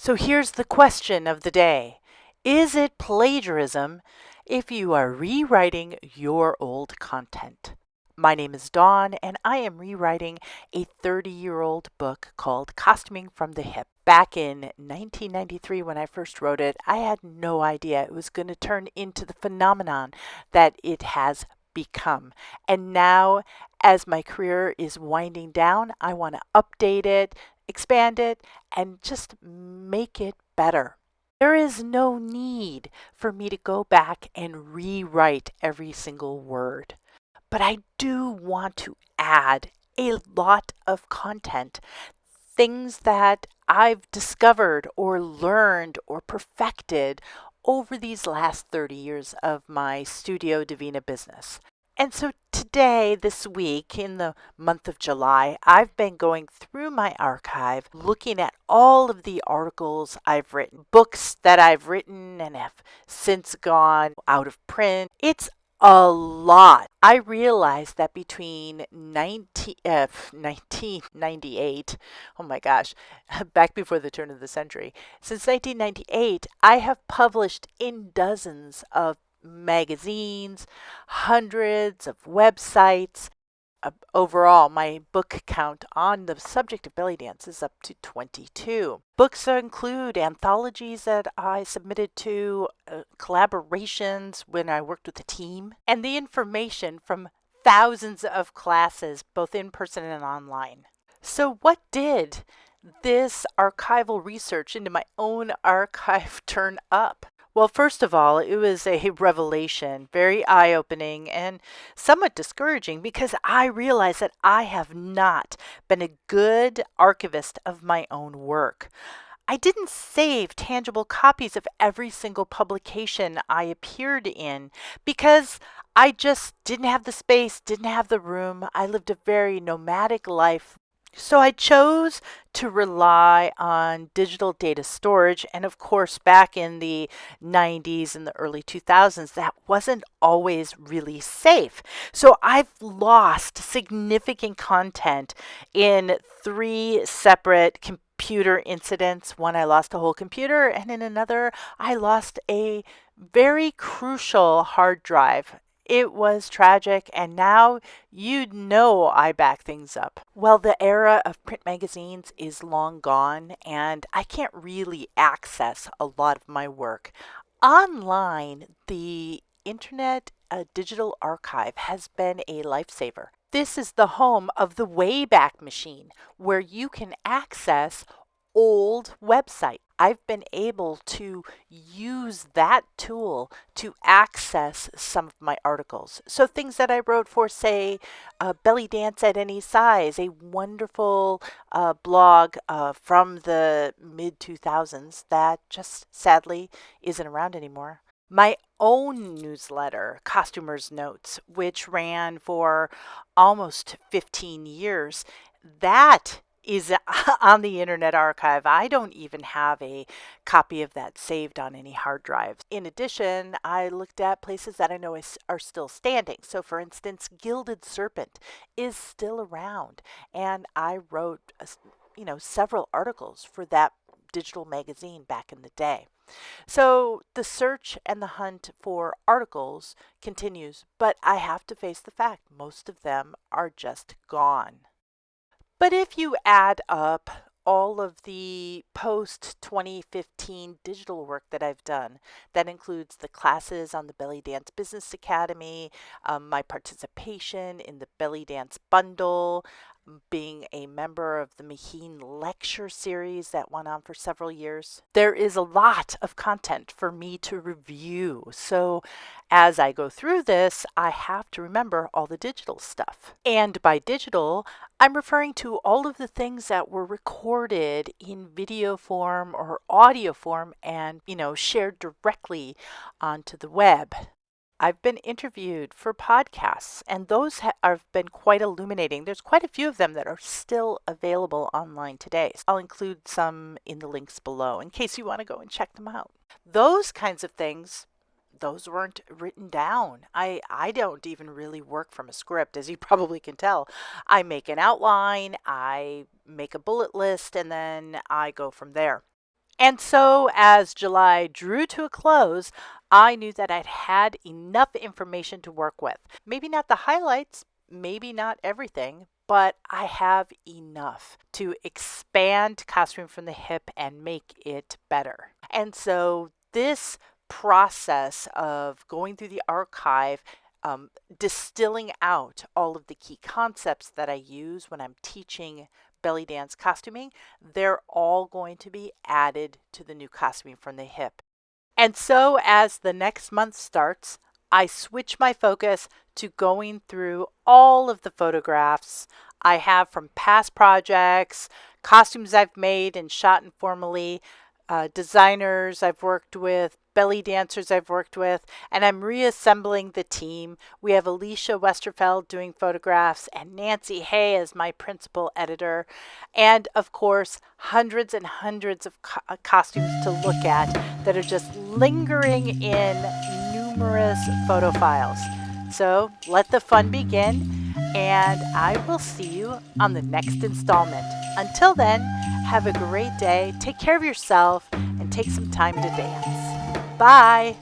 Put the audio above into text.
So here's the question of the day. Is it plagiarism if you are rewriting your old content? My name is Dawn, and I am rewriting a 30-year-old book called Costuming from the Hip. Back in 1993, when I first wrote it, I had no idea it was going to turn into the phenomenon that it has become. And now, as my career is winding down, I want to update it, expand it, and just make it better. There is no need for me to go back and rewrite every single word. But I do want to add a lot of content, things that I've discovered or learned or perfected over these last 30 years of my Studio Davina business. And so today, this week, in the month of July, I've been going through my archive, looking at all of the articles I've written, books that I've written and have since gone out of print. It's a lot. I realized that between 1998, oh my gosh, back before the turn of the century, since 1998, I have published in dozens of magazines, hundreds of websites. Overall, my book count on the subject of belly dance is up to 22. Books include anthologies that I submitted to, collaborations when I worked with a team, and the information from thousands of classes, both in person and online. So, what did this archival research into my own archive turn up? Well, first of all, it was a revelation, very eye opening and somewhat discouraging because I realized that I have not been a good archivist of my own work. I didn't save tangible copies of every single publication I appeared in because I just didn't have the space, didn't have the room. I lived a very nomadic life. So I chose to rely on digital data storage. And of course, back in the 90s and the early 2000s, that wasn't always really safe. So I've lost significant content in three separate computer incidents. One, I lost a whole computer, and in another, I lost a very crucial hard drive. It was tragic, and now you'd know I back things up. Well, the era of print magazines is long gone, and I can't really access a lot of my work. Online, the Internet Digital Archive has been a lifesaver. This is the home of the Wayback Machine, where you can access old websites. I've been able to use that tool to access some of my articles. So, things that I wrote for, say, Belly Dance at Any Size, a wonderful blog from the mid 2000s that just sadly isn't around anymore. My own newsletter, Costumers Notes, which ran for almost 15 years, that is on the Internet Archive. I don't even have a copy of that saved on any hard drive. In addition, I looked at places that I know are still standing. So, for instance, Gilded Serpent is still around, and I wrote, several articles for that digital magazine back in the day. So the search and the hunt for articles continues, but I have to face the fact most of them are just gone. But if you add up all of the post 2015 digital work that I've done, that includes the classes on the Belly Dance Business Academy, my participation in the Belly Dance Bundle, being a member of the Maheen Lecture Series that went on for several years. There is a lot of content for me to review. So as I go through this, I have to remember all the digital stuff. And by digital, I'm referring to all of the things that were recorded in video form or audio form and, shared directly onto the web. I've been interviewed for podcasts, and those have been quite illuminating. There's quite a few of them that are still available online today. So I'll include some in the links below in case you want to go and check them out. Those kinds of things, those weren't written down. I don't even really work from a script, as you probably can tell. I make an outline, I make a bullet list, and then I go from there. And so as July drew to a close, I knew that I'd had enough information to work with. Maybe not the highlights, maybe not everything, but I have enough to expand Costume from the Hip and make it better. And so this process of going through the archive, distilling out all of the key concepts that I use when I'm teaching belly dance costuming, they're all going to be added to the new Costuming from the Hip. And so as the next month starts, I switch my focus to going through all of the photographs I have from past projects, costumes I've made and shot informally, designers I've worked with, belly dancers I've worked with, and I'm reassembling the team. We have Alicia Westerfeld doing photographs and Nancy Hay as my principal editor, and of course, hundreds and hundreds of costumes to look at that are just lingering in numerous photo files. So let the fun begin, and I will see you on the next installment. Until then, have a great day, take care of yourself, and take some time to dance. Bye!